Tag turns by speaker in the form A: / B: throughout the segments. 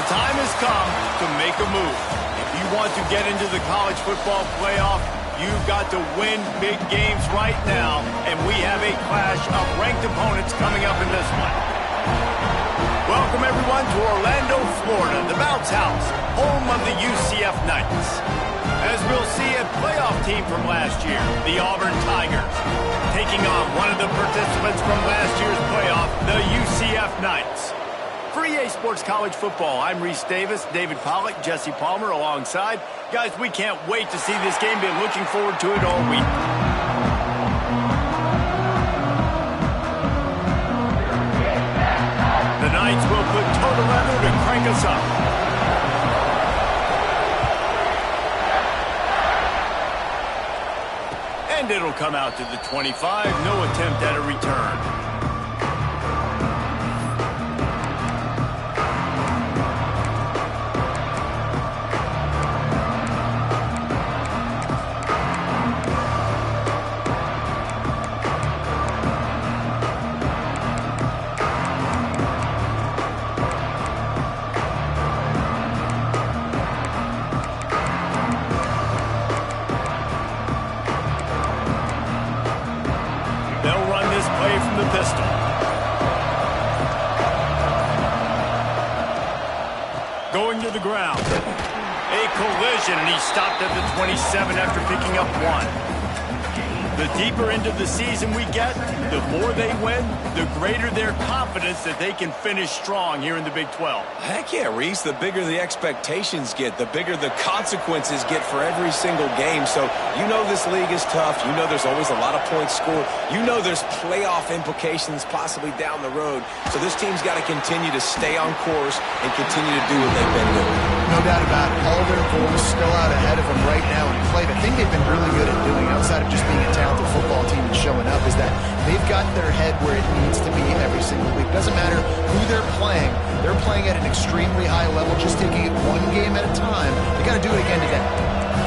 A: the time has come to make a move. If you want to get into the college football playoff, you've got to win big games right now, and we have a clash of ranked opponents coming up in this one. Welcome, everyone, to Orlando, Florida, the bounce house, home of the UCF Knights. As we'll see, a playoff team from last year, the Auburn Tigers, taking on one of the participants from last year's playoff, the UCF Knights. For EA Sports College Football, I'm Reese Davis, David Pollack, Jesse Palmer alongside. Guys, we can't wait to see this game. Been looking forward to it all week. The Knights will put toe to leather to crank us up. And it'll come out to the 25. No attempt at a return. Going to the ground. A collision, and he stopped at the 27 after picking up one. The deeper into the season we get, the more they win, the greater their confidence that they can finish strong here in the Big 12.
B: Heck yeah, Reese. The bigger the expectations get, the bigger the consequences get for every single game. So you know this league is tough. You know there's always a lot of points scored. You know there's playoff implications possibly down the road. So this team's got to continue to stay on course and continue to do what they've been doing.
C: No doubt about it. All their goals still out ahead of them right now in play. The thing they've been really good at doing, outside of just being a talented football team and showing up, is that they've got their head where it needs to be every single week. Doesn't matter who they're playing at an extremely high level, just taking it one game at a time. They got to do it again today.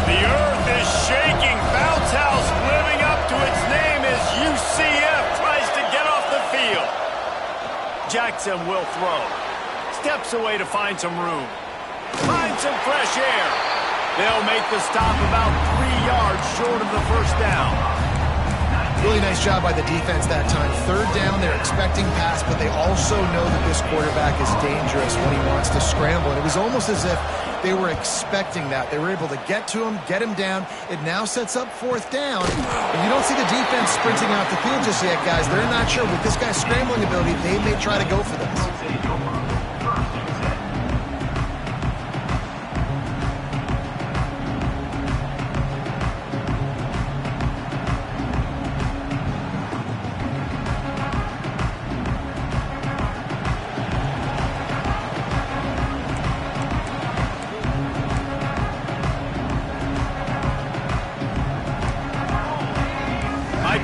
A: The earth is shaking. Bounce house living up to its name as UCF tries to get off the field. Jackson will throw. Steps away to find some room. Find some fresh air. They'll make the stop about 3 yards short of the first down.
C: Really nice job by the defense that time. Third down, they're expecting pass, but they also know that this quarterback is dangerous when he wants to scramble. And it was almost as if they were expecting that. They were able to get to him, get him down. It now sets up fourth down. And you don't see the defense sprinting out the field just yet, guys. They're not sure. With this guy's scrambling ability, they may try to go for this.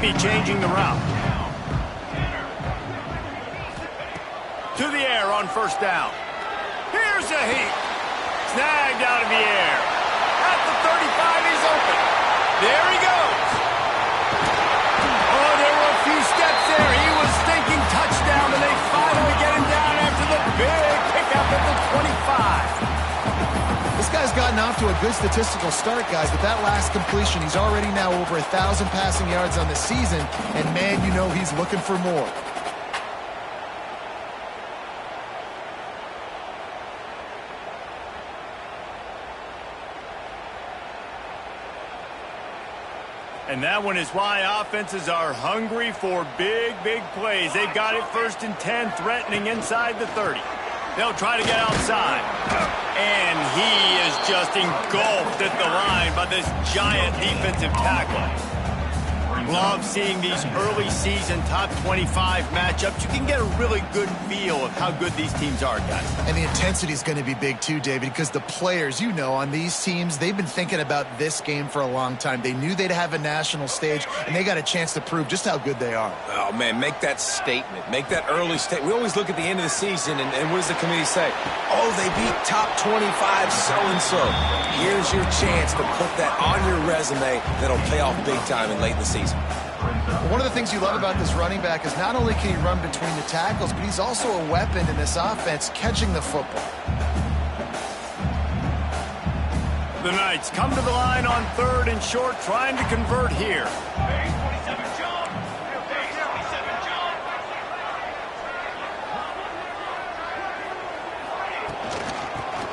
A: Be changing the route. To the air on first down. Here's a heat. Snagged out of the air. At the 35, he's open. There he goes. Oh, there were a few steps there. He was thinking touchdown, and they finally get him down after the big pickup at the 25.
C: This guy's gotten off to a good statistical start, guys, but that last completion, he's already now over 1,000 passing yards on the season, and man, you know he's looking for more.
A: And that one is why offenses are hungry for big, big plays. They've got it 1st and 10, threatening inside the 30. They'll try to get outside. And he is just engulfed at the line by this giant defensive tackle. Love seeing these early season top 25 matchups. You can get a really good feel of how good these teams are, guys.
C: And the intensity is going to be big too, David, because the players, you know, on these teams, they've been thinking about this game for a long time. They knew they'd have a national stage, and they got a chance to prove just how good they are.
B: Oh, man, make that statement. Make that early statement. We always look at the end of the season, and what does the committee say? Oh, they beat top 25 so-and-so. Here's your chance to put that on your resume that'll pay off big time in late in the season.
C: One of the things you love about this running back is not only can he run between the tackles, but he's also a weapon in this offense catching the football.
A: The Knights come to the line on 3rd and short, trying to convert here.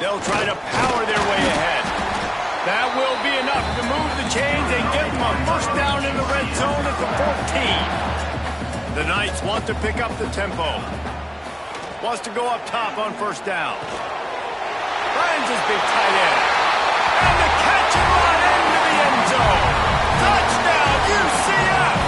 A: They'll try to power their way ahead. That will be enough to move the chains and give them a first down in the red zone at the 14. The Knights want to pick up the tempo. Wants to go up top on first down. Finds his big tight end. And the catch and run into the end zone. Touchdown, UCF!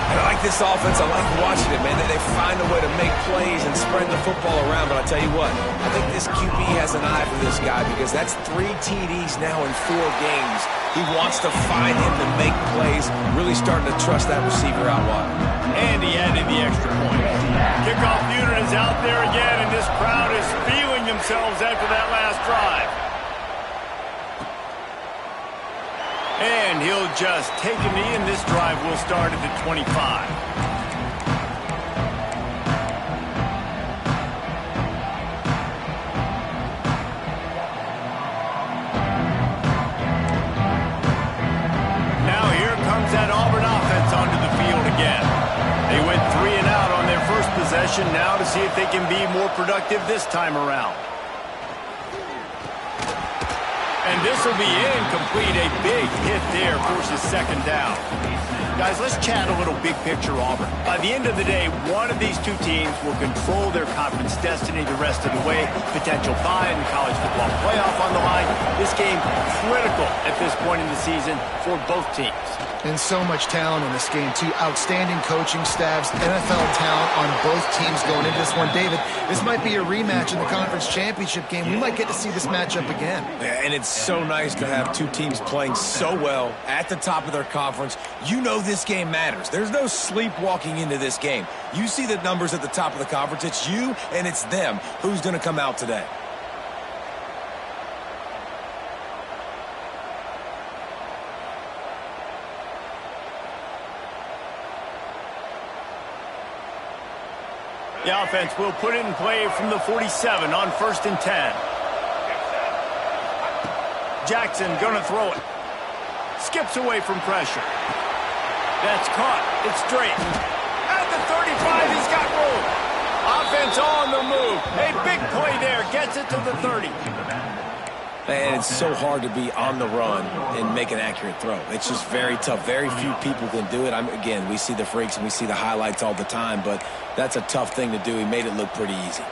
B: And I like this offense. I like watching it, man. They find a way to make plays and spread the football around. But I tell you what, I think this QB has an eye for this guy because that's 3 TDs now in 4 games. He wants to find him to make plays, really starting to trust that receiver out wide.
A: And he added the extra point. Kickoff unit is out there again, and this crowd is feeling themselves after that last drive. And he'll just take a knee, and this drive will start at the 25. Now here comes that Auburn offense onto the field again. They went 3 and out on their first possession, now to see if they can be more productive this time around. And this will be incomplete. A big hit there forces second down. Guys, let's chat a little big picture Auburn. By the end of the day, one of these two teams will control their conference destiny the rest of the way. Potential bye in the college football playoff on the line. This game critical at this point in the season for both teams.
C: And so much talent in this game, too. Outstanding coaching staffs, NFL talent on both teams going into this one. David, this might be a rematch in the conference championship game. We might get to see this matchup again.
B: Yeah, and it's so nice to have 2 teams playing so well at the top of their conference. You know this game matters. There's no sleepwalking into this game. You see the numbers at the top of the conference. It's you and it's them. Who's going to come out today?
A: The offense will put it in play from the 47 on 1st and 10. Jackson going to throw it. Skips away from pressure. That's caught. It's straight. At the 35, he's got room. Offense on the move. A big play there. Gets it to the 30.
B: And it's so hard to be on the run and make an accurate throw. It's just very tough. Very few people can do it. Again, we see the freaks and we see the highlights all the time, but that's a tough thing to do. He made it look pretty easy.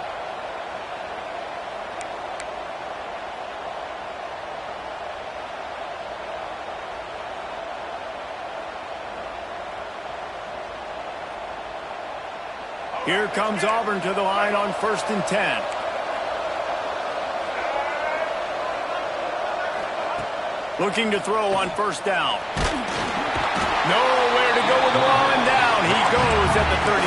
A: Here comes Auburn to the line on 1st and 10. Looking to throw on first down. Nowhere to go with the ball and down. He goes at the 39.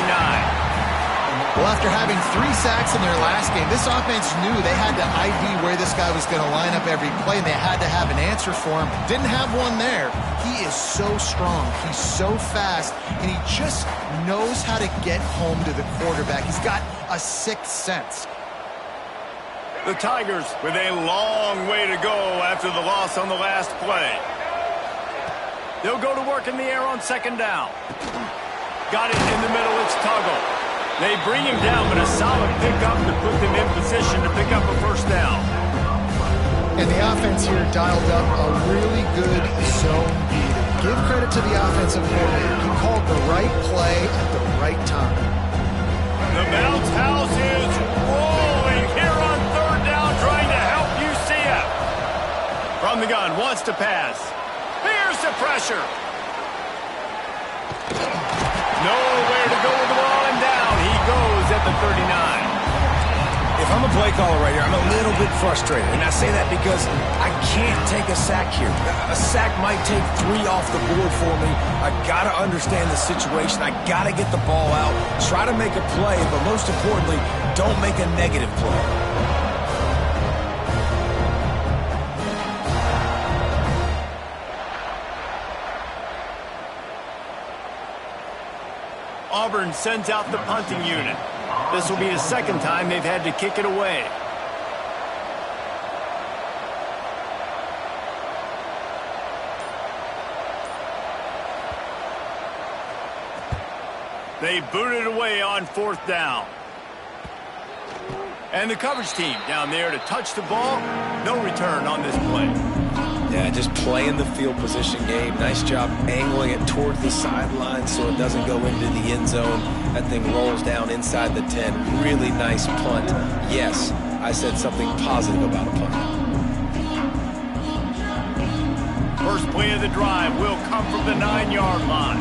C: Well, after having 3 sacks in their last game, this offense knew they had to ID where this guy was going to line up every play, and they had to have an answer for him. Didn't have one there. He is so strong. He's so fast, and he just knows how to get home to the quarterback. He's got a 6th sense.
A: The Tigers with a long way to go after the loss on the last play. They'll go to work in the air on 2nd down. Got it in the middle. It's Tuggle. They bring him down, but a solid pickup to put them in position to pick up a first down.
C: And the offense here dialed up a really good zone beat. Give credit to the offensive coordinator. He called the right play at the right time.
A: The bounce house is rolling here on 3rd down, trying to help UCF. From the gun, wants to pass. Here's the pressure. Nowhere to go with the ball and down. He goes at the 39.
B: If I'm a play caller right here, I'm a little bit frustrated. And I say that because I can't take a sack here. A sack might take 3 off the board for me. I got to understand the situation. I got to get the ball out, try to make a play, but most importantly, don't make a negative play.
A: Auburn sends out the punting unit. This will be the 2nd time they've had to kick it away. They boot it away on 4th down. And the coverage team down there to touch the ball. No return on this play.
B: Yeah, just playing the field position game. Nice job angling it towards the sideline so it doesn't go into the end zone. That thing rolls down inside the 10. Really nice punt. Yes, I said something positive about a punt.
A: First play of the drive will come from the 9-yard line.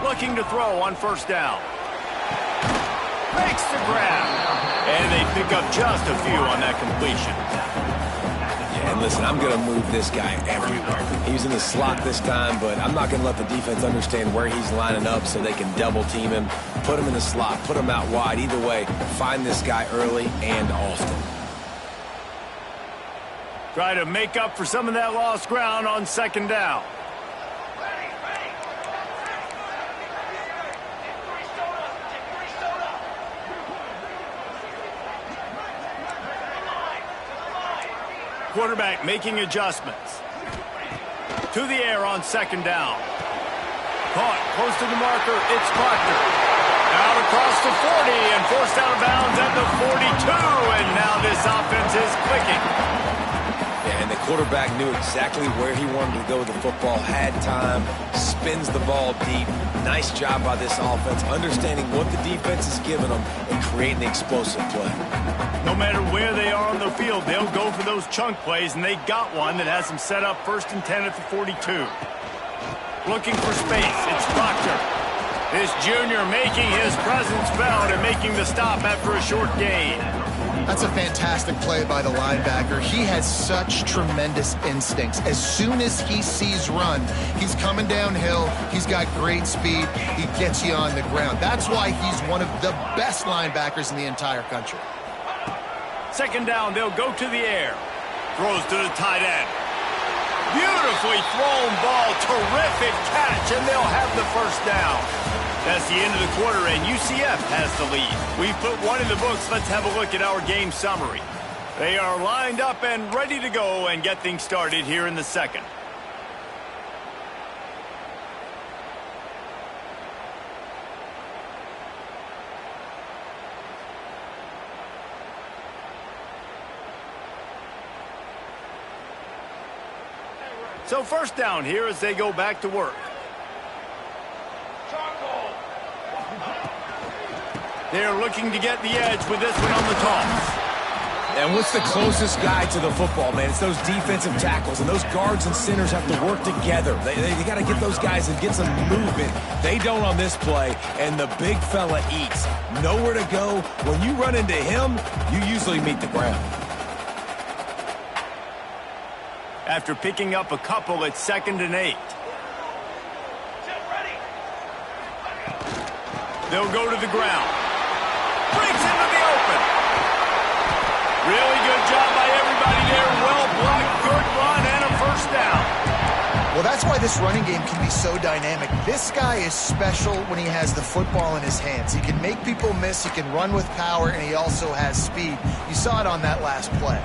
A: Looking to throw on 1st down. Makes the grab. And they pick up just a few on that completion.
B: Yeah, and listen, I'm going to move this guy everywhere. He's in the slot this time, but I'm not going to let the defense understand where he's lining up so they can double team him. Put him in the slot, put him out wide. Either way, find this guy early and often.
A: Try to make up for some of that lost ground on 2nd down. Quarterback making adjustments. To the air on 2nd down. Caught close to the marker. It's Proctor. Out across the 40 and forced out of bounds at the 42. And now this offense is clicking.
B: Yeah, and the quarterback knew exactly where he wanted to go with the football. Had time. Spins the ball deep. Nice job by this offense, understanding what the defense is giving them and creating the explosive play.
A: No matter where they are on the field, they'll go for those chunk plays, and they got one that has them set up 1st and 10 at the 42. Looking for space, it's Proctor. This junior making his presence felt and making the stop after a short gain.
C: That's a fantastic play by the linebacker. He has such tremendous instincts. As soon as he sees run, he's coming downhill. He's got great speed. He gets you on the ground. That's why he's one of the best linebackers in the entire country.
A: 2nd down, they'll go to the air. Throws to the tight end. Beautifully thrown ball. Terrific catch, and they'll have the 1st down. That's the end of the quarter, and UCF has the lead. We've put one in the books. Let's have a look at our game summary. They are lined up and ready to go and get things started here in the 2nd. So 1st down here as they go back to work. They're looking to get the edge with this one on the toss.
B: And what's the closest guy to the football, man? It's those defensive tackles, and those guards and centers have to work together. They got to get those guys and get some movement. They don't on this play, and the big fella eats. Nowhere to go. When you run into him, you usually meet the ground.
A: After picking up a couple, it's 2nd and 8. They'll go to the ground. Breaks into the open. Really good job by everybody there. Well blocked, good run, and a 1st down.
C: Well, that's why this running game can be so dynamic. This guy is special when he has the football in his hands. He can make people miss, he can run with power, and he also has speed. You saw it on that last play.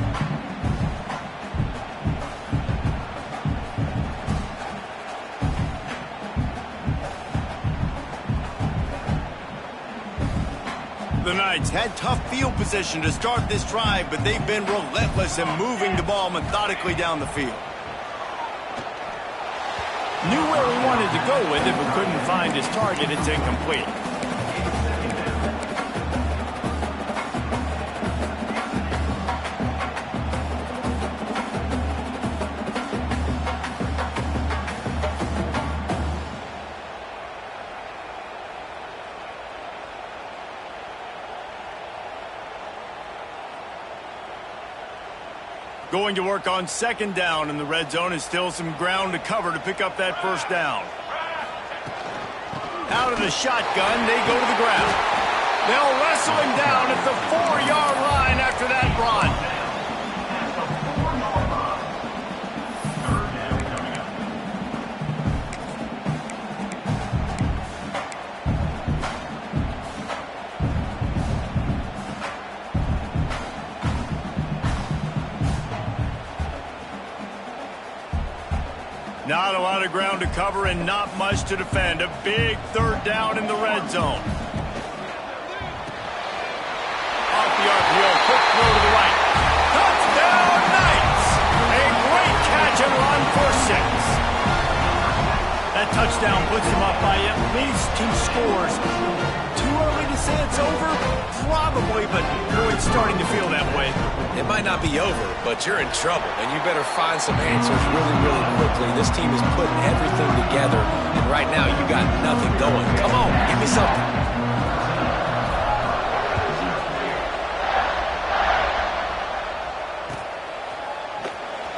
A: The Knights had tough field position to start this drive, but they've been relentless in moving the ball methodically down the field. Knew where he wanted to go with it, but couldn't find his target. It's incomplete. Going to work on 2nd down in the red zone is still some ground to cover to pick up that 1st down. Out of the shotgun, they go to the ground. They'll wrestle him down at the 4-yard line after that run. Not a lot of ground to cover and not much to defend. A big third down in the red zone. Off the RPO, quick throw to the right. Touchdown, Knights! A great catch and run for 6. That touchdown puts them up by at least 2 scores. Too early to say it's over? Probably, but boy, it's starting to feel that way.
B: It might not be over, but you're in trouble, and you better find some answers really, really quickly. This team is putting everything together, and right now you got nothing going. Come on, give me something.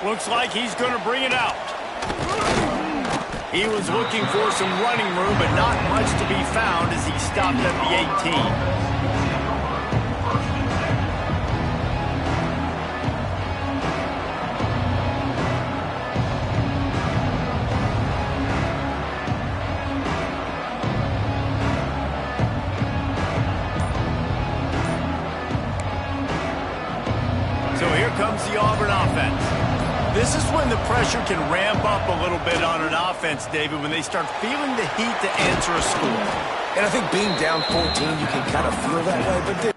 A: Looks like he's going to bring it out. He was looking for some running room, but not much to be found as he stopped at the 18. So here comes the Auburn offense. This is when the pressure can ramp up a little bit on an offense, David, when they start feeling the heat to answer a score.
B: And I think being down 14, you can kind of feel that way, but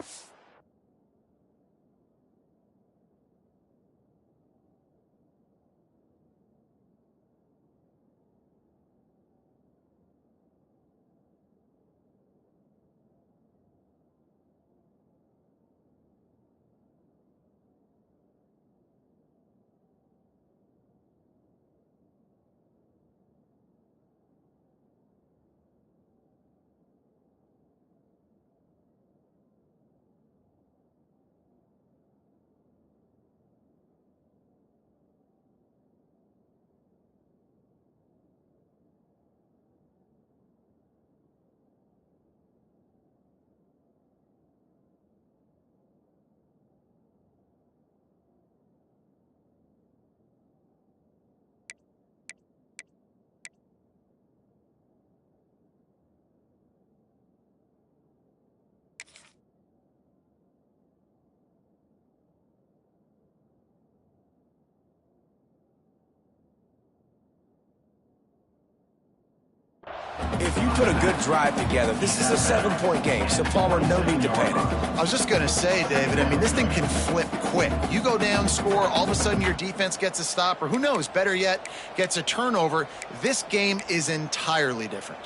B: if you put a good drive together, this is a 7-point game, so Palmer, no need to panic.
C: I was just going to say, David, I mean, this thing can flip quick. You go down, score, all of a sudden your defense gets a stop, or who knows, better yet, gets a turnover. This game is entirely different.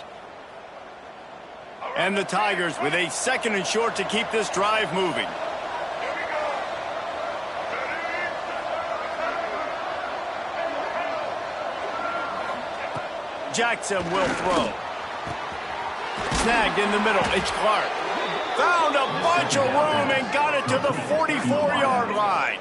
A: And the Tigers with a 2nd and short to keep this drive moving. Jackson will throw. Snagged in the middle. It's Clark. Found a bunch of room and got it to the 44-yard line.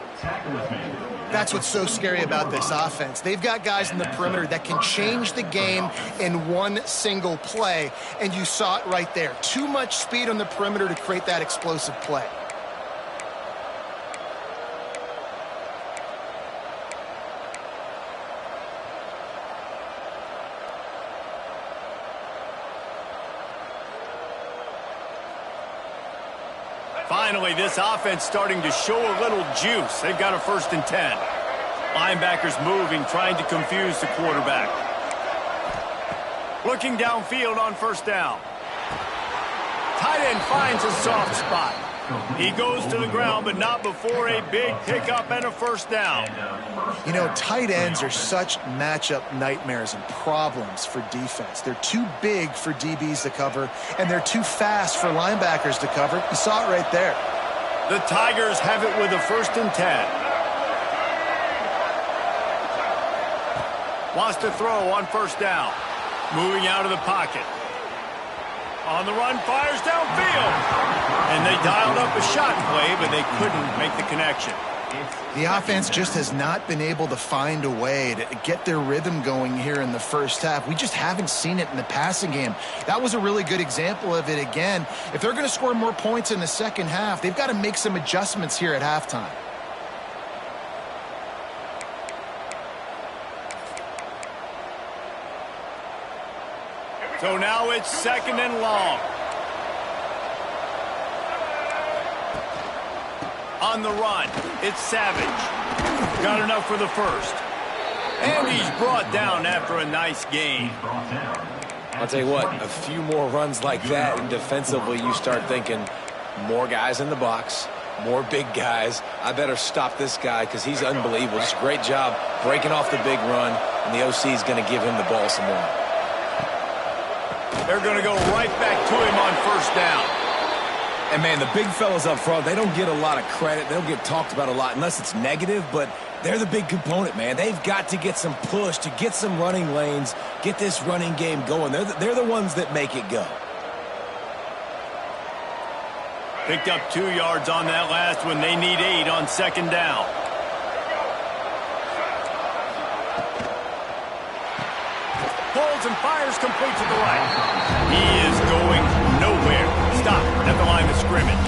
C: That's what's so scary about this offense. They've got guys in the perimeter that can change the game in one single play, and you saw it right there. Too much speed on the perimeter to create that explosive play.
A: Finally, this offense starting to show a little juice. They've got a 1st and 10. Linebackers moving, trying to confuse the quarterback. Looking downfield on 1st down. Tight end finds a soft spot. He goes to the ground, but not before a big pickup and a 1st down.
C: You know, tight ends are such matchup nightmares and problems for defense. They're too big for DBs to cover, and they're too fast for linebackers to cover. You saw it right there.
A: The Tigers have it with a 1st and 10. Wants to throw on 1st down. Moving out of the pocket. On the run, fires downfield. And they dialed up a shot play, but they couldn't make the connection.
C: The offense just has not been able to find a way to get their rhythm going here in the 1st half. We just haven't seen it in the passing game. That was a really good example of it again. If they're going to score more points in the 2nd half, they've got to make some adjustments here at halftime.
A: So now it's 2nd and long. On the run, it's Savage. Got enough for the 1st. And he's brought down after a nice gain.
B: I'll tell you what, a few more runs like that, and defensively you start thinking more guys in the box, more big guys. I better stop this guy because he's unbelievable. Just a great job breaking off the big run, and the OC is going to give him the ball some more.
A: They're going to go right back to him on first down.
B: And, man, the big fellas up front, they don't get a lot of credit. They don't get talked about a lot unless it's negative, but they're the big component, man. They've got to get some push, to get some running lanes, get this running game going. They're the ones that make it go.
A: Picked up 2 yards on that last one. They need 8 on second down. Pulls and fires complete to the right. He is going nowhere. Stop at the line of scrimmage.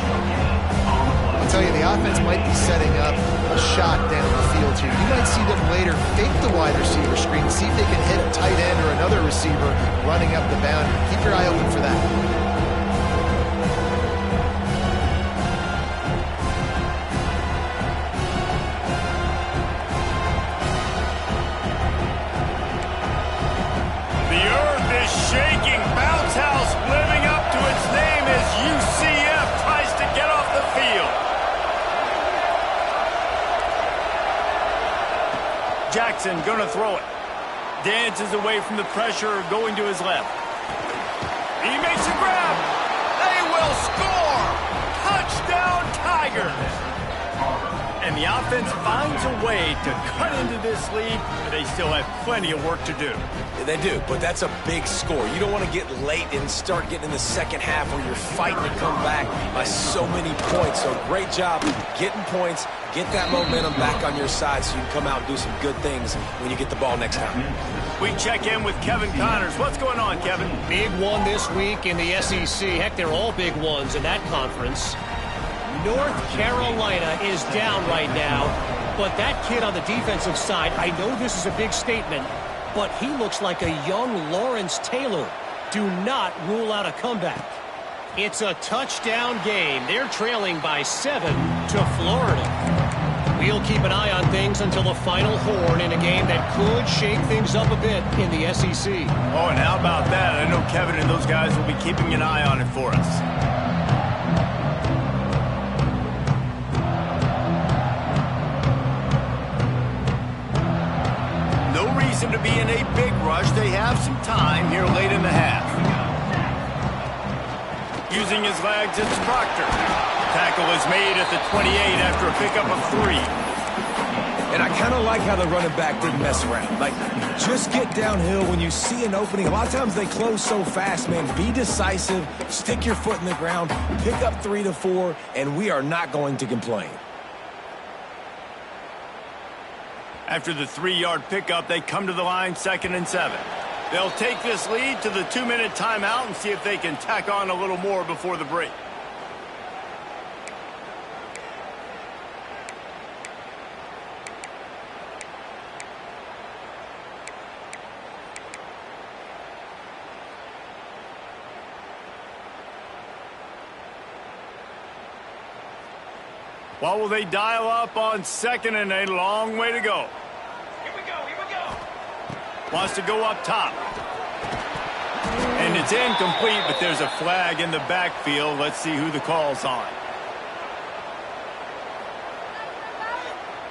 C: I'll tell you, the offense might be setting up a shot down the field here. You might see them later fake the wide receiver screen, see if they can hit a tight end or another receiver running up the boundary. Keep your eye open for that.
A: The earth is shaking. Bounce House living up to its name as UCF tries to get off the field. Jackson going to throw it. Dances away from the pressure, going to his left. He makes a grab. They will score. Touchdown, Tigers. And the offense finds a way to cut into this lead, but they still have plenty of work to do.
B: They do, but that's a big score. You don't want to get late and start getting in the second half where you're fighting to come back by so many points. So great job getting points, get that momentum back on your side so you can come out and do some good things when you get the ball next time.
A: We check in with Kevin Connors. What's going on, Kevin?
D: Big one this week in the SEC. Heck, they're all big ones in that conference. North Carolina is down right now, but that kid on the defensive side, I know this is a big statement, but he looks like a young Lawrence Taylor. Do not rule out a comeback. It's a touchdown game. They're trailing by 7 to Florida. We'll keep an eye on things until the final horn in a game that could shake things up a bit in the SEC.
A: Oh, and how about that? I know Kevin and those guys will be keeping an eye on it for us. To be in a big rush. They have some time here late in the half. Using his legs, it's Proctor. Tackle is made at the 28 after a pickup of 3.
B: And I kind of like how the running back didn't mess around. Like, just get downhill when you see an opening. A lot of times they close so fast, man. Be decisive, stick your foot in the ground, pick up 3 to 4, and we are not going to complain.
A: After the 3-yard pickup, they come to the line 2nd and 7. They'll take this lead to the 2-minute timeout and see if they can tack on a little more before the break. What will they dial up on 2nd and a long way to go? Here we go. Wants to go up top. And it's incomplete, but there's a flag in the backfield. Let's see who the call's on.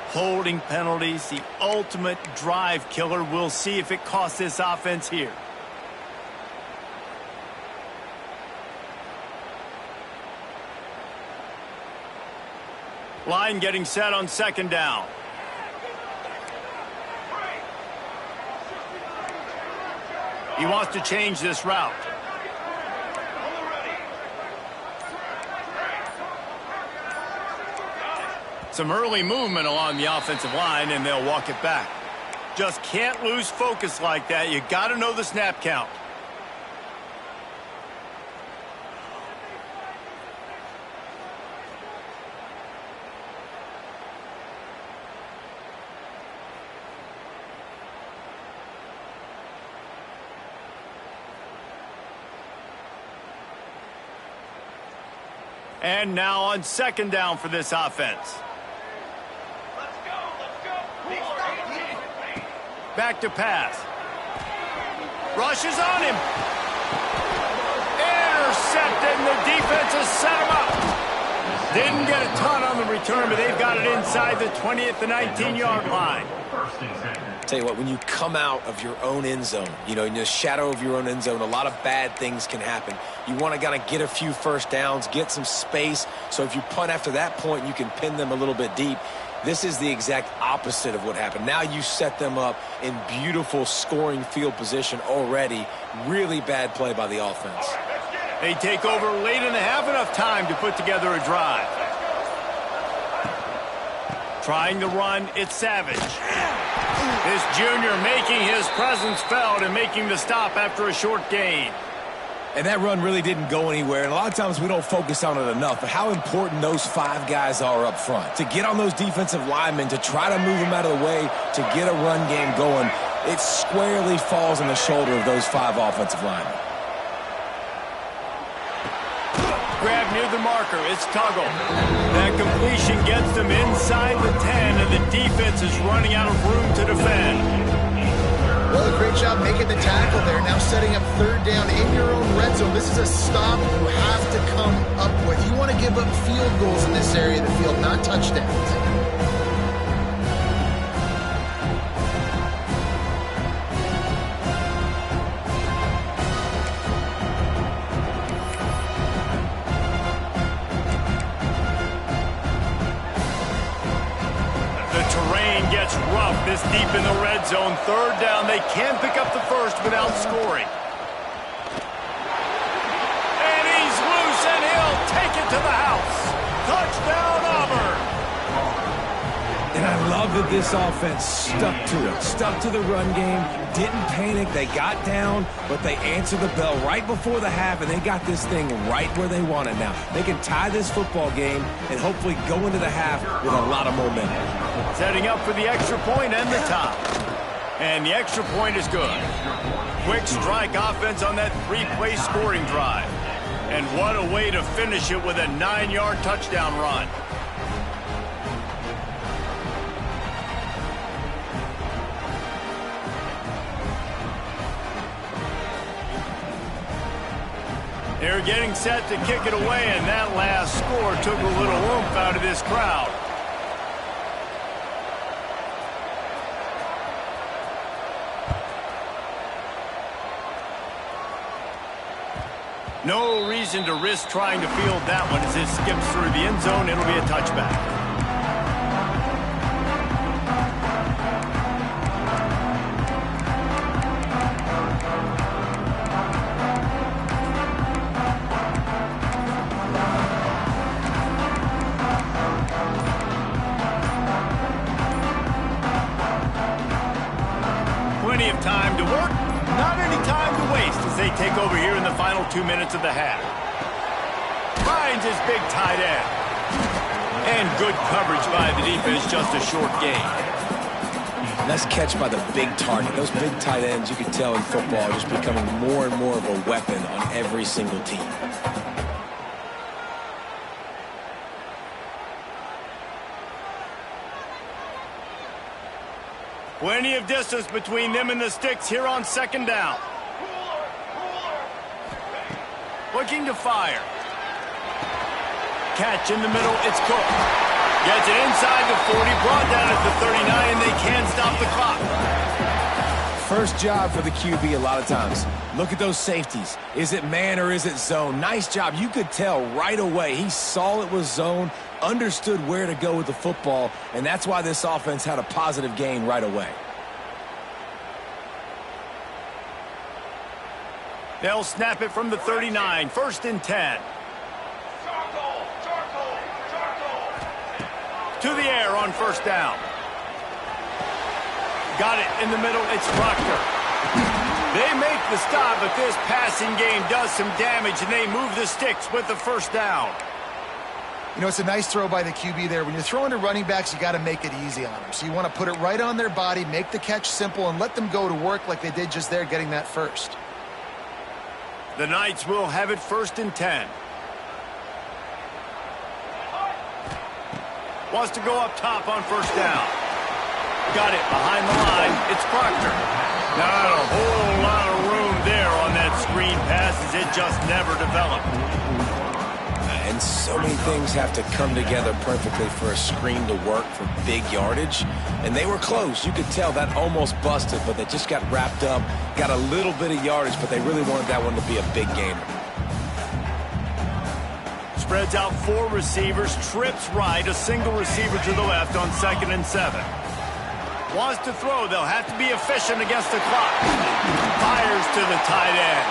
A: Holding penalties, the ultimate drive killer. We'll see if it costs this offense here. Line getting set on 2nd down. He wants to change this route. Some early movement along the offensive line, and they'll walk it back. Just can't lose focus like that. You got to know the snap count. And now on 2nd down for this offense. Back to pass. Rushes on him. Intercepted, and the defense has set him up. Didn't get a ton on the return, but they've got it inside the 20 at the 19-yard line.
B: Tell you what, when you come out of your own end zone, in the shadow of your own end zone, a lot of bad things can happen. You want to kind of get a few first downs, get some space, so if you punt after that point, you can pin them a little bit deep. This is the exact opposite of what happened. Now you set them up in beautiful scoring field position already. Really bad play by the offense.
A: They take over late in the half, enough time to put together a drive. Trying to run, it's Savage. This junior making his presence felt and making the stop after a short gain.
B: And that run really didn't go anywhere, and a lot of times we don't focus on it enough, but how important those 5 guys are up front. To get on those defensive linemen, to try to move them out of the way, to get a run game going, it squarely falls on the shoulder of those 5 offensive linemen.
A: Grab near the marker, it's Tuggle. That completion gets them inside the 10, and the defense is running out of room to defend.
C: Well, a great job making the tackle there. Now setting up third down in your own red zone. This is a stop you have to come up with. You want to give up field goals in this area of the field, not touchdowns.
A: Rough this deep in the red zone. Third down. They can pick up the first without scoring. And he's loose, and he'll take it to the house. Touchdown, Auburn.
B: And I love that this offense stuck to it. Stuck to the run game. Didn't panic. They got down, but they answered the bell right before the half, and they got this thing right where they want it now. They can tie this football game and hopefully go into the half with a lot of momentum.
A: Setting up for the extra point and the top. And the extra point is good. Quick strike offense on that 3-play scoring drive. And what a way to finish it with a 9-yard touchdown run. They're getting set to kick it away, and that last score took a little oomph out of this crowd. No reason to risk trying to field that one as it skips through the end zone. It'll be a touchback. Plenty of time to work. Not any time to waste as they take over here in the final 2 minutes of the half. Finds his big tight end. And good coverage by the defense, just a short gain.
B: Nice catch by the big target. Those big tight ends, you can tell in football, are just becoming more and more of a weapon on every single team.
A: Plenty of distance between them and the sticks here on second down. Looking to fire. Catch in the middle, it's Cook. Gets it inside the 40, brought down at the 39, and they can't stop the clock.
B: First job for the QB a lot of times. Look at those safeties. Is it man or is it zone? Nice job. You could tell right away. He saw it was zone, understood where to go with the football, and that's why this offense had a positive gain right away.
A: They'll snap it from the 39, 1st and 10. To the air on first down. Got it in the middle, it's Proctor. They make the stop, but this passing game does some damage, and they move the sticks with the first down.
C: You know, it's a nice throw by the QB there. When you're throwing to running backs, you got to make it easy on them. So you want to put it right on their body, make the catch simple, and let them go to work like they did just there, getting that first.
A: The Knights will have it 1st and 10. Wants to go up top on first down. Got it behind the line. It's Proctor. Not a whole lot of room there on that screen pass as it just never developed.
B: And so many things have to come together perfectly for a screen to work for big yardage. And they were close. You could tell that almost busted, but they just got wrapped up, got a little bit of yardage, but they really wanted that one to be a big gamer.
A: Spreads out 4 receivers, trips right, a single receiver to the left on 2nd and 7. Wants to throw, they'll have to be efficient against the clock. Fires to the tight end.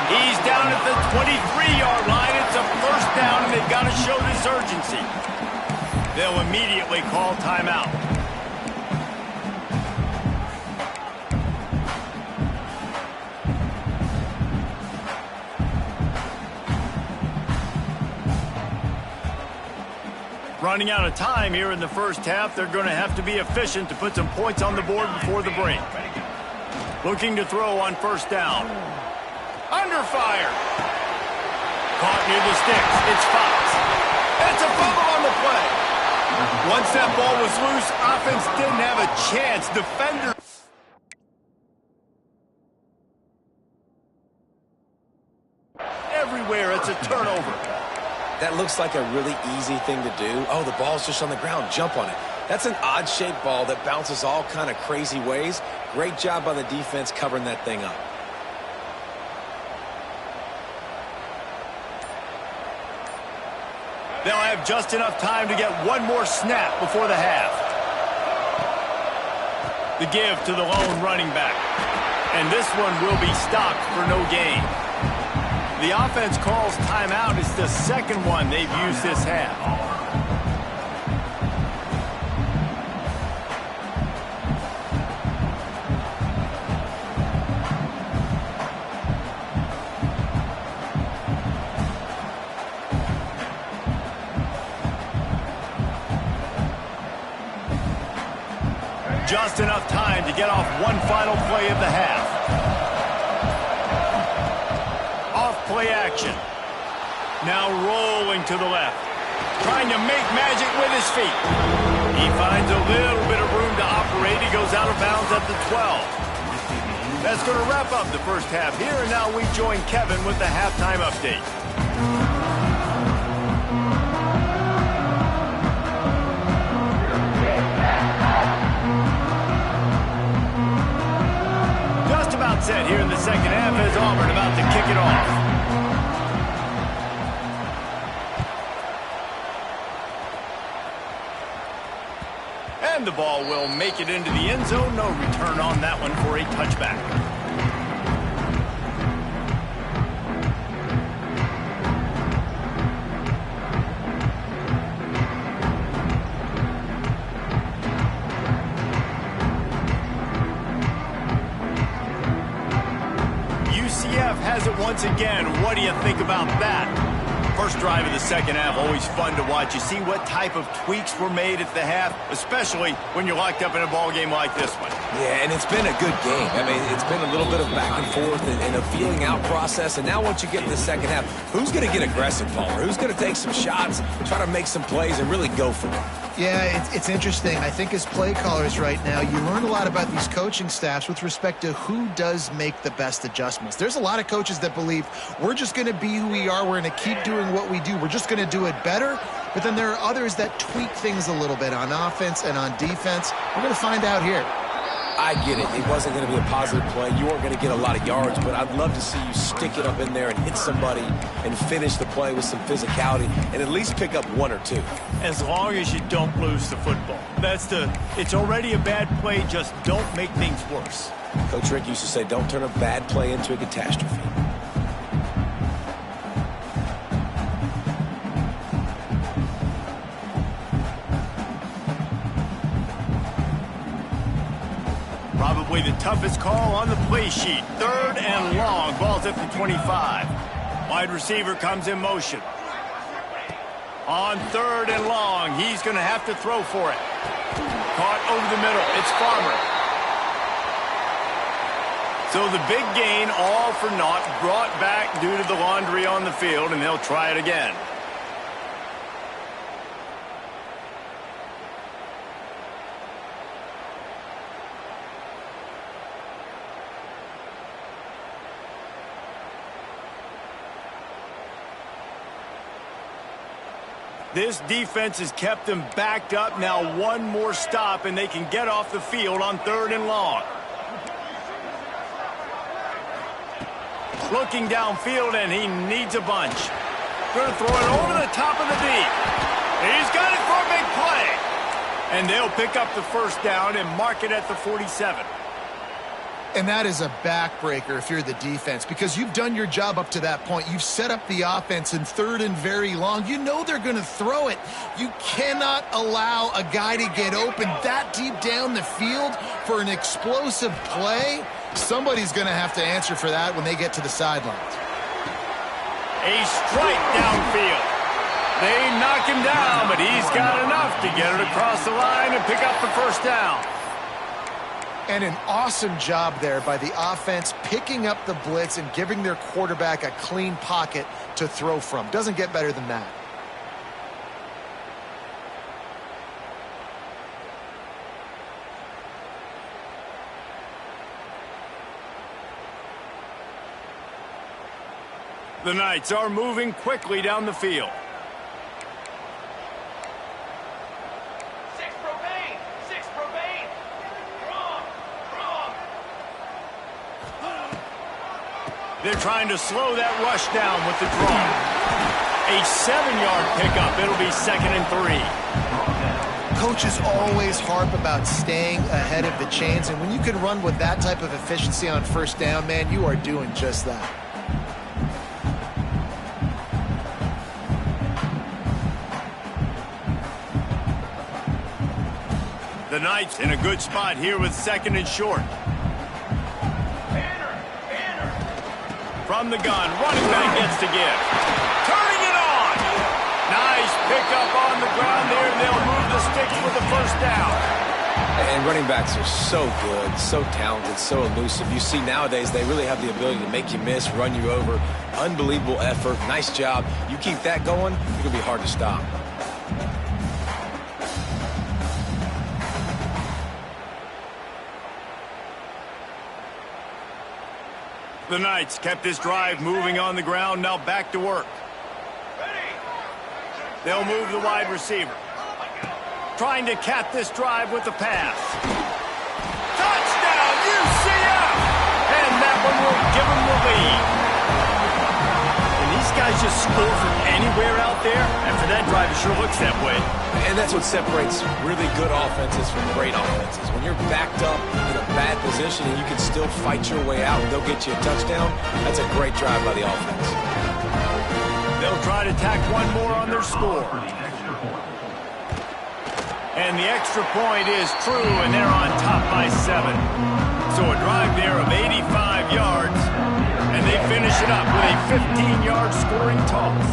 A: He's down at the 23-yard line. It's a first down, and they've got to show this urgency. They'll immediately call timeout. Running out of time here in the first half. They're going to have to be efficient to put some points on the board before the break. Looking to throw on first down. Under fire. Caught near the sticks. It's Fox. It's a fumble on the play. Once that ball was loose, offense didn't have a chance. Defender. Everywhere, it's a turnover.
B: That looks like a really easy thing to do. Oh, the ball's just on the ground. Jump on it. That's an odd-shaped ball that bounces all kind of crazy ways. Great job by the defense covering that thing up.
A: They'll have just enough time to get one more snap before the half. The give to the lone running back. And this one will be stopped for no gain. The offense calls timeout. It's the second one they've used this half. Just enough time to get off one final play of the half. Play action. Now rolling to the left. Trying to make magic with his feet. He finds a little bit of room to operate. He goes out of bounds at the 12. That's going to wrap up the first half here. And now we join Kevin with the halftime update. Just about set here in the second half as Auburn about to kick it off. And the ball will make it into the end zone. No return on that one for a touchback. UCF has it once again. What do you think about that? First drive of the second half, always fun to watch. You see what type of tweaks were made at the half, especially when you're locked up in a ball game like this one.
B: Yeah, and it's been a good game. I mean, it's been a little bit of back and forth and a feeling out process. And now once you get to the second half, who's going to get aggressive, Paul? Who's going to take some shots, try to make some plays, and really go for it?
C: Yeah, it's interesting. I think as play callers right now, you learn a lot about these coaching staffs with respect to who does make the best adjustments. There's a lot of coaches that believe we're just going to be who we are. We're going to keep doing what we do. We're just going to do it better. But then there are others that tweak things a little bit on offense and on defense. We're going to find out here.
B: I get it. It wasn't going to be a positive play. You weren't going to get a lot of yards, but I'd love to see you stick it up in there and hit somebody and finish the play with some physicality and at least pick up one or two.
A: As long as you don't lose the football. It's already a bad play. Just don't make things worse.
B: Coach Rick used to say, don't turn a bad play into a catastrophe.
A: Probably the toughest call on the play sheet. 3rd and long. Ball's at the 25. Wide receiver comes in motion. On 3rd and long, he's going to have to throw for it. Caught over the middle. It's Farmer. So the big gain, all for naught, brought back due to the laundry on the field, and they'll try it again. This defense has kept them backed up. Now one more stop, and they can get off the field on 3rd and long. Looking downfield, and he needs a bunch. Going to throw it over the top of the deep. He's got it for a big play. And they'll pick up the first down and mark it at the 47.
C: And that is a backbreaker if you're the defense, because you've done your job up to that point. You've set up the offense in 3rd and very long. You know they're going to throw it. You cannot allow a guy to get open that deep down the field for an explosive play. Somebody's going to have to answer for that when they get to the sidelines.
A: A strike downfield. They knock him down, but he's got enough to get it across the line and pick up the first down.
C: And an awesome job there by the offense, picking up the blitz and giving their quarterback a clean pocket to throw from. Doesn't get better than that.
A: The Knights are moving quickly down the field. They're trying to slow that rush down with the draw. A 7-yard pickup. It'll be 2nd and 3.
C: Coaches always harp about staying ahead of the chains, and when you can run with that type of efficiency on 1st down, man, you are doing just that.
A: The Knights in a good spot here with 2nd and short. From the gun, running back gets to give. Turning it on. Nice pickup on the ground there. They'll move the sticks for the first down.
B: And running backs are so good, so talented, so elusive. You see nowadays they really have the ability to make you miss, run you over. Unbelievable effort. Nice job. You keep that going, it'll be hard to stop.
A: The Knights kept this drive moving on the ground. Now back to work. They'll move the wide receiver. Trying to cap this drive with the pass. Touchdown, UCF! And that one will give them the lead. And these guys just score from anywhere out there. After that drive, it sure looks that way.
B: And that's what separates really good offenses from great offenses. When you're backed up in a bad position and you can still fight your way out and they'll get you a touchdown, that's a great drive by the offense.
A: They'll try to tack one more on their score. And the extra point is true, and they're on top by 7. So a drive there of 85 yards, and they finish it up with a 15-yard scoring toss.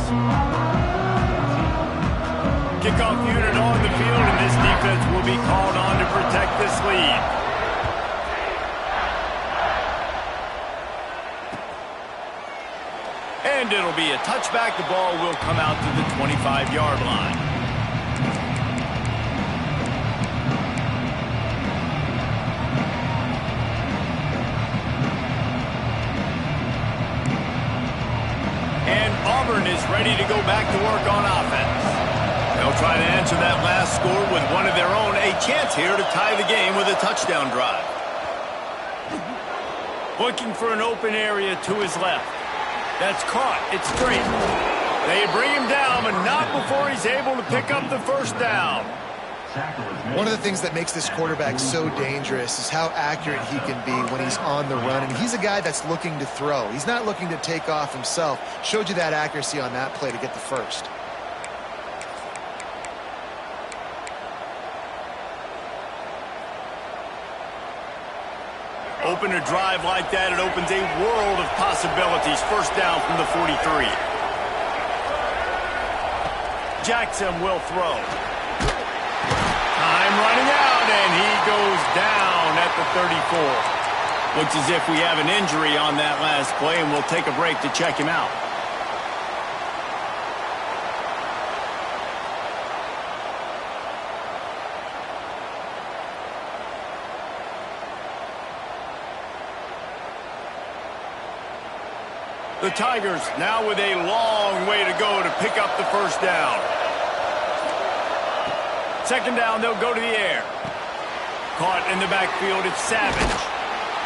A: Kickoff unit on the field, and this defense will be called on to protect this lead. And it'll be a touchback. The ball will come out to the 25-yard line. And Auburn is ready to go back to work on offense. They'll try to answer that last score with one of their own. A chance here to tie the game with a touchdown drive. Looking for an open area to his left. That's caught. It's straight. They bring him down, but not before he's able to pick up the first down.
C: One of the things that makes this quarterback so dangerous is how accurate he can be when he's on the run. And he's a guy that's looking to throw. He's not looking to take off himself. Showed you that accuracy on that play to get the first.
A: Open a drive like that, it opens a world of possibilities. First down from the 43. Jackson will throw. Time running out, and he goes down at the 34. Looks as if we have an injury on that last play, and we'll take a break to check him out. The Tigers now with a long way to go to pick up the first down. Second down, they'll go to the air. Caught in the backfield, it's Savage.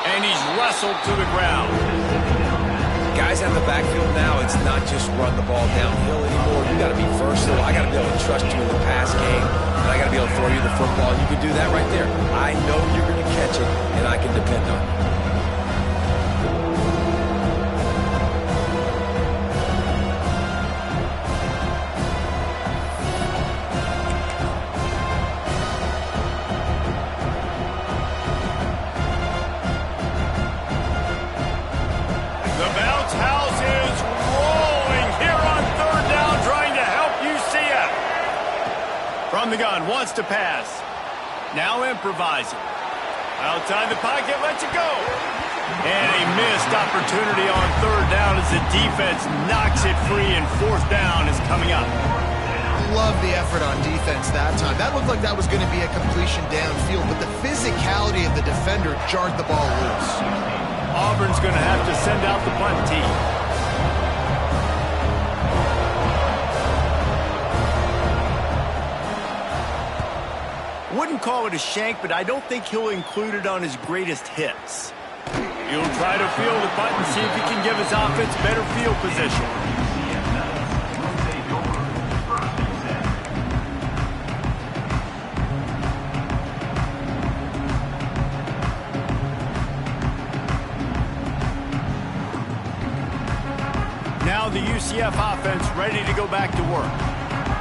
A: And he's wrestled to the ground.
B: Guys out in the backfield now, it's not just run the ball downhill anymore. You got to be versatile. I got to be able to trust you in the pass game, and I got to be able to throw you the football. You can do that right there. I know you're going to catch it, and I can depend on it.
A: From the gun, wants to pass. Now improvising. Outside the pocket, lets it go. And a missed opportunity on third down as the defense knocks it free, and fourth down is coming up.
C: Love the effort on defense that time. That looked like that was going to be a completion downfield, but the physicality of the defender jarred the ball loose.
A: Auburn's going to have to send out the punt team. Wouldn't call it a shank, but I don't think he'll include it on his greatest hits. He'll try to field the punt and see if he can give his offense better field position. Now the UCF offense ready to go back to work.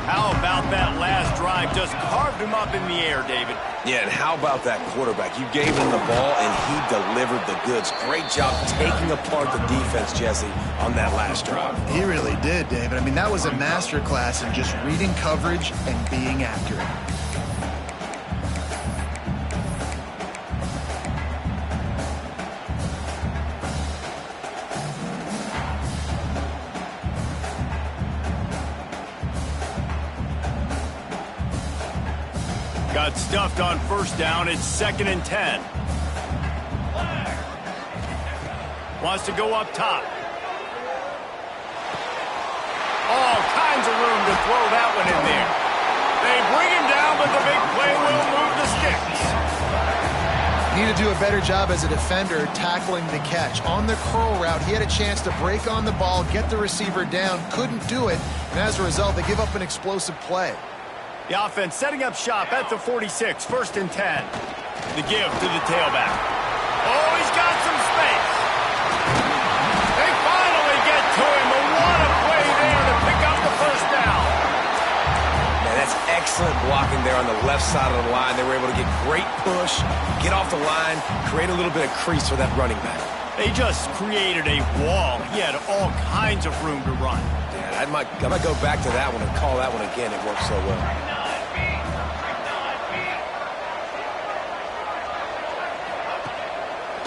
A: How about that last drive? Just carved him up in the air, David.
B: Yeah, and how about that quarterback? You gave him the ball, and he delivered the goods. Great job taking apart the defense, Jesse, on that last drive.
C: He really did, David. I mean, that was a masterclass in just reading coverage and being accurate.
A: Got stuffed on first down. It's 2nd and 10. Wants to go up top. All kinds of room to throw that one in there. They bring him down, but the big play will move the sticks.
C: Need to do a better job as a defender tackling the catch. On the curl route, he had a chance to break on the ball, get the receiver down, couldn't do it, and as a result, they give up an explosive play.
A: The offense setting up shop at the 46, 1st and 10. The give to the tailback. Oh, he's got some space. They finally get to him, but what a play there to pick up the first down.
B: Man, that's excellent blocking there on the left side of the line. They were able to get great push, get off the line, create a little bit of crease for that running back.
A: They just created a wall. He had all kinds of room to run.
B: Yeah, I might go back to that one and call that one again. It worked so well.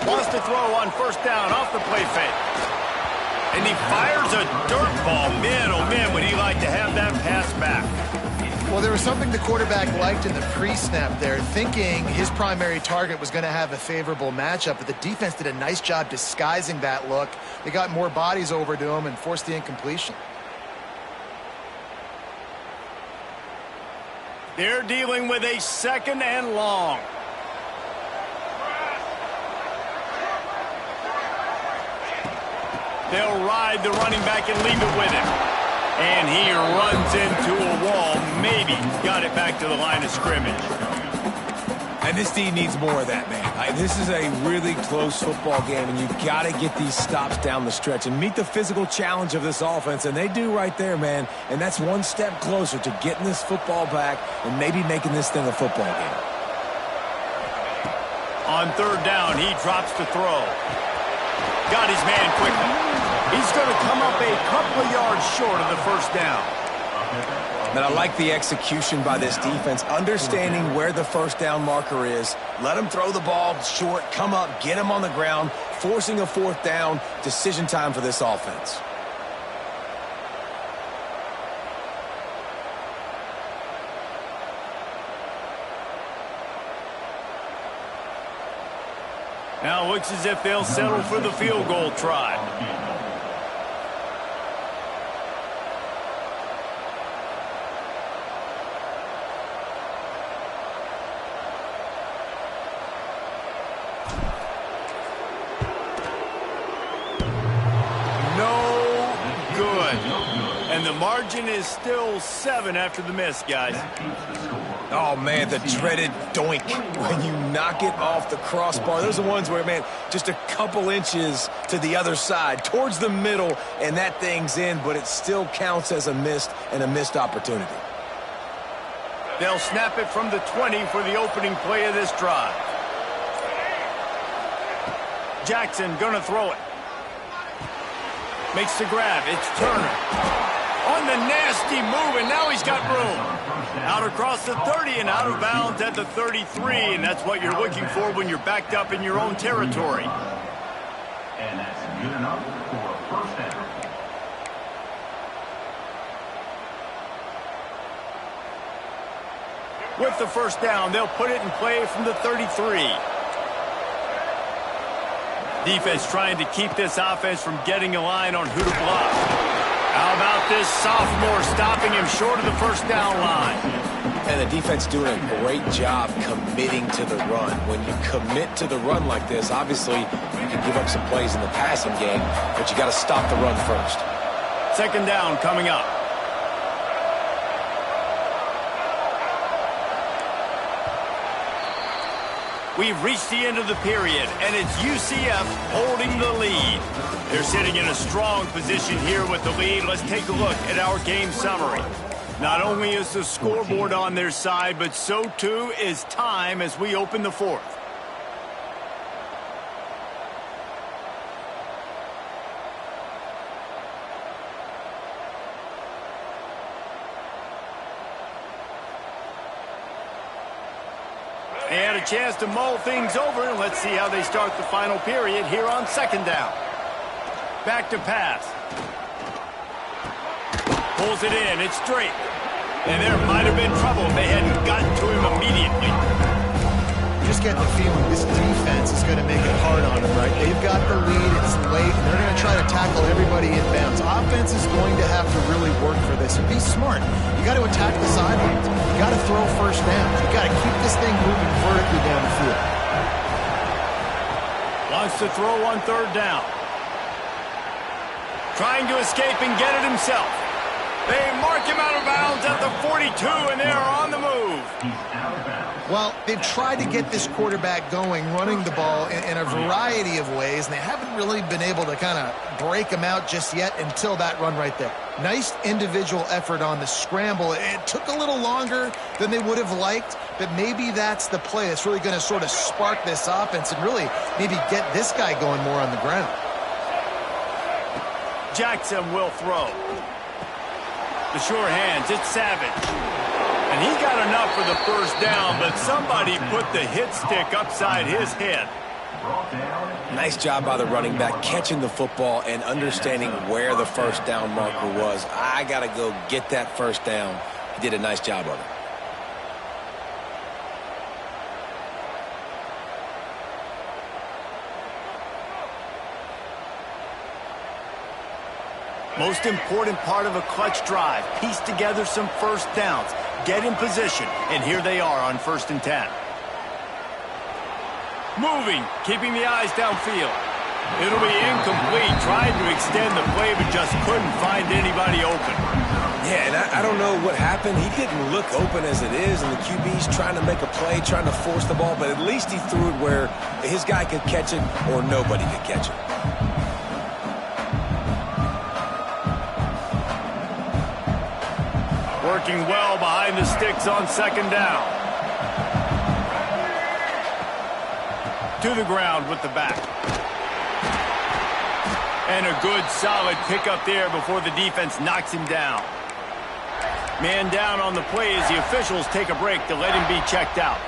A: Wants to throw on first down off the play fake. And he fires a dirt ball. Man, oh man, would he like to have that pass back.
C: Well, there was something the quarterback liked in the pre-snap there, thinking his primary target was going to have a favorable matchup, but the defense did a nice job disguising that look. They got more bodies over to him and forced the incompletion.
A: They're dealing with a 2nd and long. They'll ride the running back and leave it with him. And he runs into a wall. Maybe got it back to the line of scrimmage.
B: And this team needs more of that, man. This is a really close football game, and you've got to get these stops down the stretch and meet the physical challenge of this offense, and they do right there, man. And that's one step closer to getting this football back and maybe making this thing a football game.
A: On third down, he drops to throw. Got his man quickly. He's going to come up a couple of yards short of the first down.
B: Man, I like the execution by this defense, understanding where the first down marker is. Let him throw the ball short, come up, get him on the ground, forcing a fourth down. Decision time for this offense.
A: Now it looks as if they'll settle for the field goal try. And the margin is still 7 after the miss, guys.
B: Oh, man, the dreaded doink when you knock it off the crossbar. Those are the ones where, man, just a couple inches to the other side, towards the middle, and that thing's in, but it still counts as a missed opportunity.
A: They'll snap it from the 20 for the opening play of this drive. Jackson gonna throw it. Makes the grab. It's Turner. On the nasty move, and now he's got room. Out across the 30 and out of bounds at the 33, and that's what you're looking for when you're backed up in your own territory.
E: And that's good enough for a first down.
A: With the first down, they'll put it in play from the 33. Defense trying to keep this offense from getting a line on who to block. How about this sophomore stopping him short of the first down line?
B: And the defense doing a great job committing to the run. When you commit to the run like this, obviously you can give up some plays in the passing game, but you got to stop the run first.
A: Second down coming up. We've reached the end of the period, and it's UCF holding the lead. They're sitting in a strong position here with the lead. Let's take a look at our game summary. Not only is the scoreboard on their side, but so too is time as we open the fourth. They had a chance to mull things over, and let's see how they start the final period here on second down. Back to pass. Pulls it in. It's straight. And there might have been trouble if they hadn't gotten to him immediately.
C: You just get the feeling this defense is going to make it hard on them, right? They've got the lead. It's late, and they're going to try to tackle everybody inbounds. Offense is going to have to really work for this and be smart. You got to attack the sidelines. You got to throw first downs. You got to keep this thing moving vertically down the field.
A: Wants to throw on third down. Trying to escape and get it himself. They mark him out of bounds at the 42, and they are on the move.
C: Well, they've tried to get this quarterback going, running the ball in a variety of ways, and they haven't really been able to kind of break him out just yet until that run right there. Nice individual effort on the scramble. It took a little longer than they would have liked, but maybe that's the play that's really going to sort of spark this offense and really maybe get this guy going more on the ground.
A: Jackson will throw. The sure hands, it's Savage. And he got enough for the first down, but somebody put the hit stick upside his head.
B: Nice job by the running back, catching the football and understanding where the first down marker was. I got to go get that first down. He did a nice job of it.
A: Most important part of a clutch drive. Piece together some first downs. Get in position. And here they are on 1st and 10. Moving. Keeping the eyes downfield. It'll be incomplete. Tried to extend the play, but just couldn't find anybody open.
B: Yeah, and I don't know what happened. He didn't look open as it is, and the QB's trying to make a play, trying to force the ball, but at least he threw it where his guy could catch it or nobody could catch it.
A: Working well behind the sticks on second down. To the ground with the back. And a good solid pickup there before the defense knocks him down. Man down on the play as the officials take a break to let him be checked out.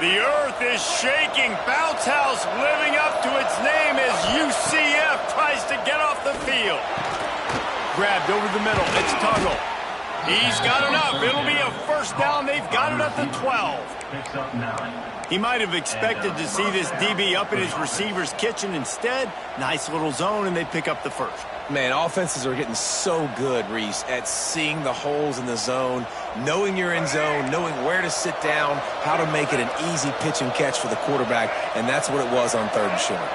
A: The earth is shaking. Bounce House living up to its name as UCF tries to get off the field. Grabbed over the middle. It's Tuggle. He's got enough. It'll be a first down. They've got it at the 12.
E: Picks up 9.
A: He might have expected to see this DB up in his receiver's kitchen. Instead, nice little zone, and they pick up the first.
B: Man, offenses are getting so good, Reese, at seeing the holes in the zone, knowing you're in zone, knowing where to sit down, how to make it an easy pitch and catch for the quarterback, and that's what it was on 3rd and short.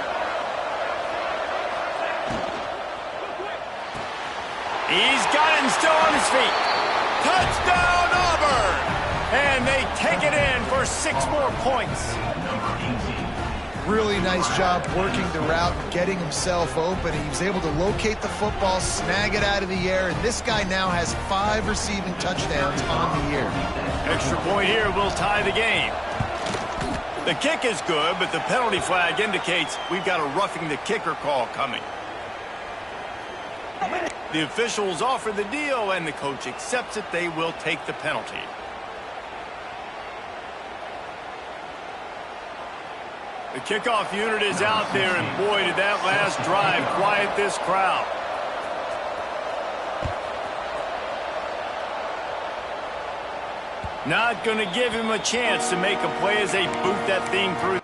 A: He's got it and still on his feet. Touchdown, Auburn! And they take it in for 6 more points.
C: Really nice job working the route and getting himself open. He was able to locate the football, snag it out of the air, and this guy now has 5 receiving touchdowns on the year.
A: Extra point here will tie the game. The kick is good, but the penalty flag indicates we've got a roughing the kicker call coming. The officials offer the deal, and the coach accepts it. They will take the penalty. The kickoff unit is out there, and boy, did that last drive quiet this crowd. Not going to give him a chance to make a play as they boot that thing through.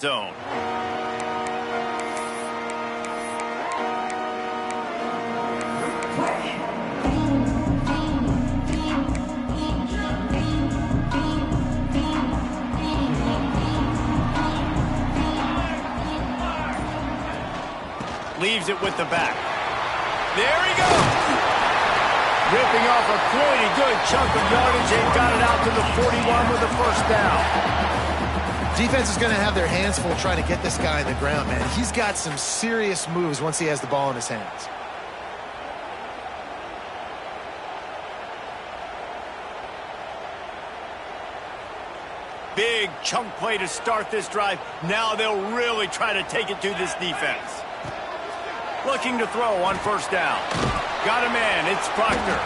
A: Zone. Leaves it with the back. There he goes. Ripping off a pretty good chunk of yardage. They've got it out to the 41 with a first down.
C: Defense is going to have their hands full trying to get this guy on the ground, man. He's got some serious moves once he has the ball in his hands.
A: Big chunk play to start this drive. Now they'll really try to take it to this defense. Looking to throw on first down. Got a man. It's Proctor.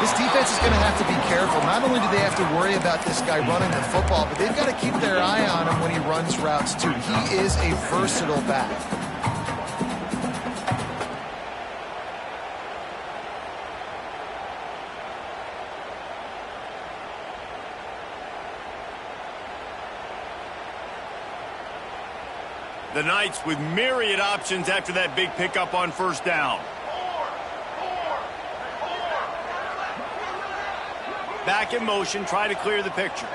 C: This defense is going to have to be careful. Not only do they have to worry about this guy running the football, but they've got to keep their eye on him when he runs routes, too. He is a versatile back.
A: The Knights with myriad options after that big pickup on first down. Back in motion, try to clear the picture.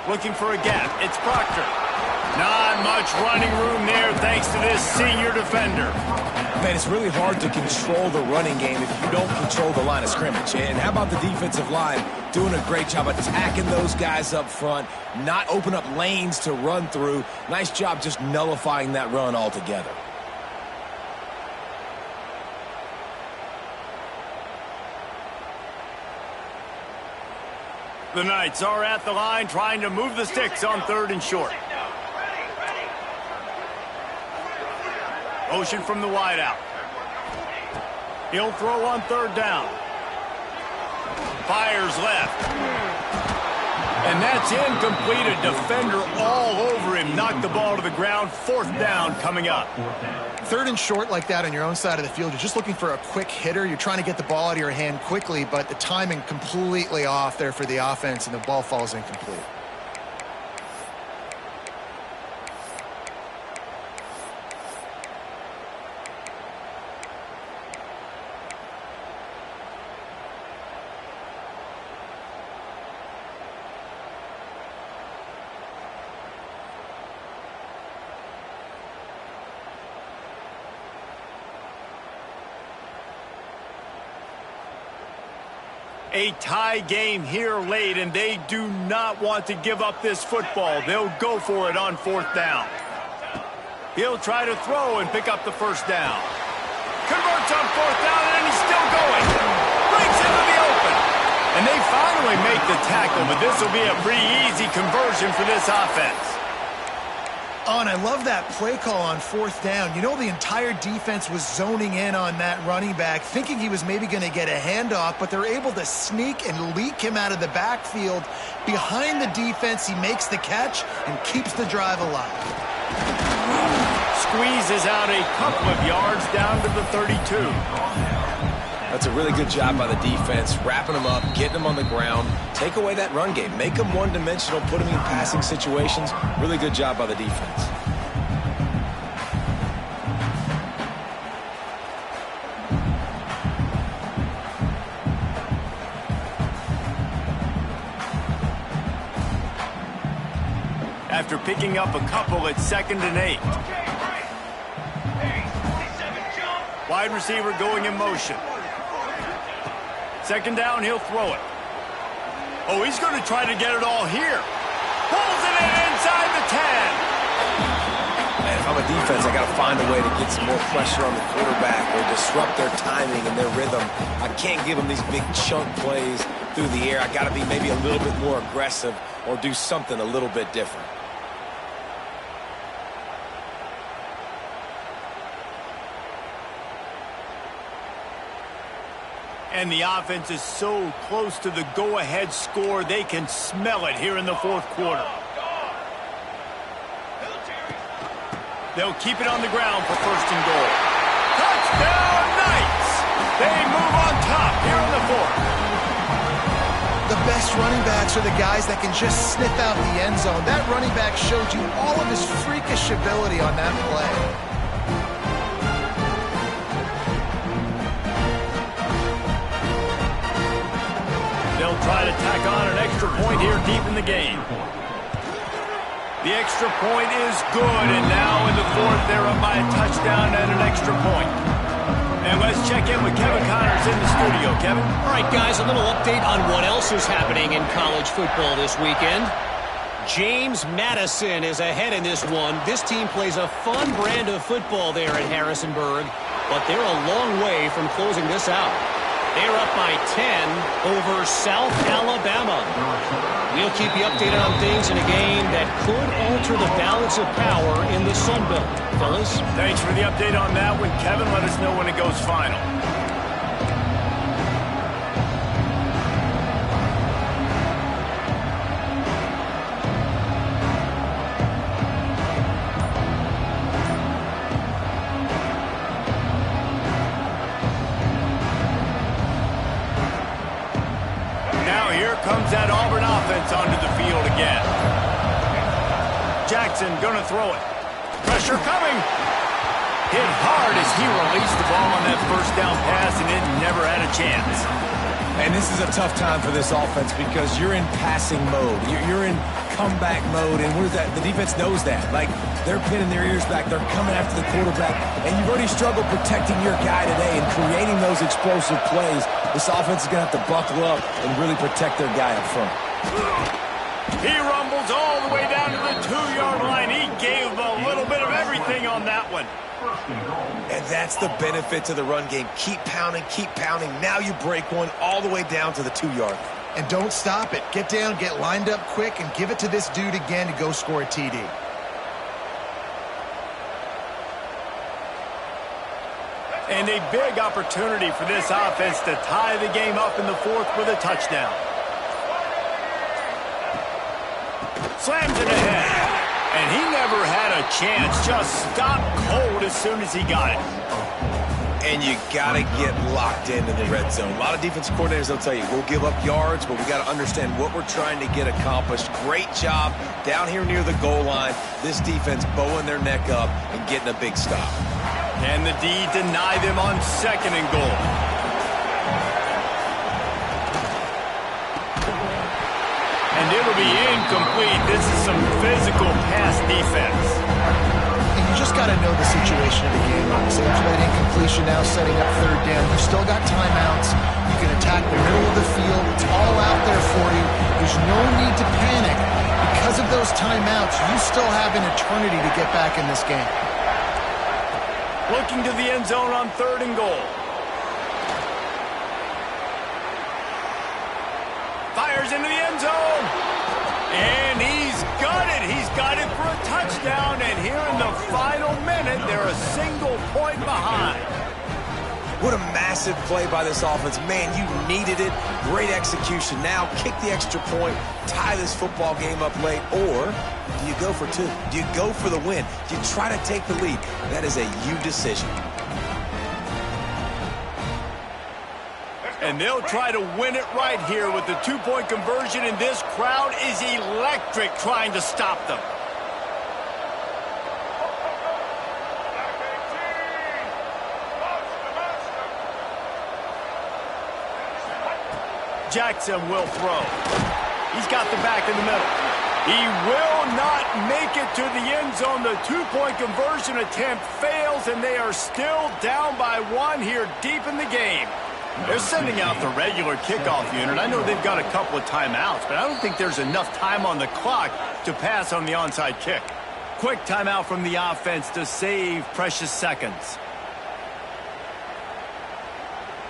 A: Looking for a gap. It's Proctor. Not much running room there thanks to this senior defender.
B: Man, it's really hard to control the running game if you don't control the line of scrimmage. And how about the defensive line doing a great job attacking those guys up front, not open up lanes to run through. Nice job just nullifying that run altogether.
A: The Knights are at the line trying to move the sticks on 3rd and short. Motion from the wideout. He'll throw on 3rd down. Fires left. And that's incomplete. A defender all over him. Knocked the ball to the ground. 4th down coming up.
C: 3rd and short like that on your own side of the field. You're just looking for a quick hitter. You're trying to get the ball out of your hand quickly, but the timing completely off there for the offense, and the ball falls incomplete.
A: A tie game here late, and they do not want to give up this football. They'll go for it on 4th down. He'll try to throw and pick up the 1st down. Converts on 4th down, and he's still going. Breaks into the open. And they finally make the tackle, but this will be a pretty easy conversion for this offense.
C: Oh, and I love that play call on 4th down. You know, the entire defense was zoning in on that running back, thinking he was maybe going to get a handoff, but they're able to sneak and leak him out of the backfield. Behind the defense, he makes the catch and keeps the drive alive.
A: Squeezes out a couple of yards down to the 32.
B: That's a really good job by the defense, wrapping them up, getting them on the ground. Take away that run game. Make them one-dimensional, put them in passing situations. Really good job by the defense.
A: After picking up a couple at 2nd and 8. Wide receiver going in motion. 2nd down, he'll throw it. Oh, he's going to try to get it all here. Pulls it in inside the 10.
B: Man, if I'm a defense, I got to find a way to get some more pressure on the quarterback or disrupt their timing and their rhythm. I can't give them these big chunk plays through the air. I got to be maybe a little bit more aggressive or do something a little bit different.
A: And the offense is so close to the go-ahead score, they can smell it here in the 4th quarter. They'll keep it on the ground for 1st and goal. Touchdown, Knights! They move on top here in the 4th.
C: The best running backs are the guys that can just sniff out the end zone. That running back showed you all of his freakish ability on that play.
A: They'll try to tack on an extra point here deep in the game. The extra point is good, and now in the 4th, they're up by a touchdown and an extra point. And let's check in with Kevin Connors in the studio. Kevin?
D: All right, guys, a little update on what else is happening in college football this weekend. James Madison is ahead in this one. This team plays a fun brand of football there at Harrisonburg, but they're a long way from closing this out. They're up by 10 over South Alabama. We'll keep you updated on things in a game that could alter the balance of power in the Sun Belt. Fellas?
A: Thanks for the update on that one, Kevin. Let us know when it goes final. Comes that Auburn offense onto the field again. Jackson gonna throw it. Pressure coming. Hit hard as he released the ball on that first down pass, and it never had a chance.
B: And this is a tough time for this offense because you're in passing mode. You're in comeback mode, and the defense knows that. Like, they're pinning their ears back. They're coming after the quarterback, and you've already struggled protecting your guy today and creating those explosive plays. This offense is going to have to buckle up and really protect their guy up front.
A: He rumbles all the way down to the 2-yard line. He gave a little bit of everything on that one.
B: And that's the benefit to the run game. Keep pounding, keep pounding. Now you break one all the way down to the 2-yard.
C: And don't stop it. Get down, get lined up quick, and give it to this dude again to go score a TD.
A: And a big opportunity for this offense to tie the game up in the fourth with a touchdown. Slams it ahead. And he never had a chance. Just stopped cold as soon as he got it.
B: And you got to get locked into the red zone. A lot of defense coordinators, they'll tell you, we'll give up yards, but we got to understand what we're trying to get accomplished. Great job down here near the goal line. This defense bowing their neck up and getting a big stop.
A: Can the D deny them on 2nd and goal? And it'll be incomplete. This is some physical pass defense.
C: And you just got to know the situation of the game, honestly. After that incompletion, now setting up 3rd down, you've still got timeouts. You can attack the middle of the field. It's all out there for you. There's no need to panic. Because of those timeouts, you still have an eternity to get back in this game.
A: Looking to the end zone on 3rd and goal. Fires into the end zone. And he's got it. He's got it for a touchdown. And here in the final minute, they're a single point behind.
B: What a massive play by this offense. Man, you needed it. Great execution. Now kick the extra point, tie this football game up late, or do you go for 2? Do you go for the win? Do you try to take the lead? That is a you decision.
A: And they'll try to win it right here with the 2-point conversion, and this crowd is electric trying to stop them. Jackson will throw. He's got the back in the middle. He will not make it to the end zone. The 2-point conversion attempt fails, and they are still down by 1 here deep in the game. They're sending out the regular kickoff unit. I know they've got a couple of timeouts, but I don't think there's enough time on the clock to pass on the onside kick. Quick timeout from the offense to save precious seconds.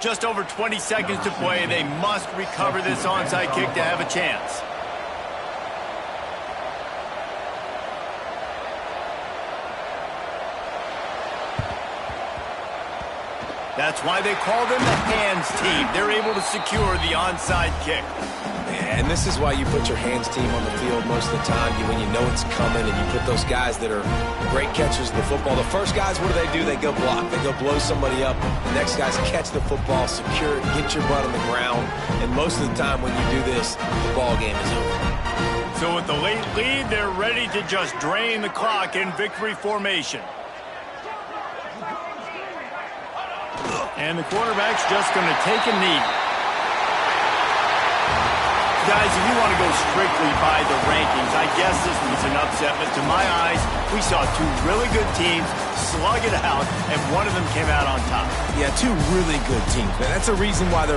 A: Just over 20 seconds to play. They must recover this onside kick to have a chance. That's why they call them the hands team. They're able to secure the onside kick.
B: And this is why you put your hands team on the field most of the time. When you know it's coming, and you put those guys that are great catchers of the football. The first guys, what do? They go block. They go blow somebody up. The next guys catch the football, secure it, get your butt on the ground. And most of the time when you do this, the ball game is over.
A: So with the late lead, they're ready to just drain the clock in victory formation. And the quarterback's just going to take a knee. Guys, if you want to go strictly by the rankings, I guess this was an upset. But to my eyes, we saw 2 really good teams slug it out, and one of them came out on top.
B: Yeah, 2 really good teams, man. That's a reason why they're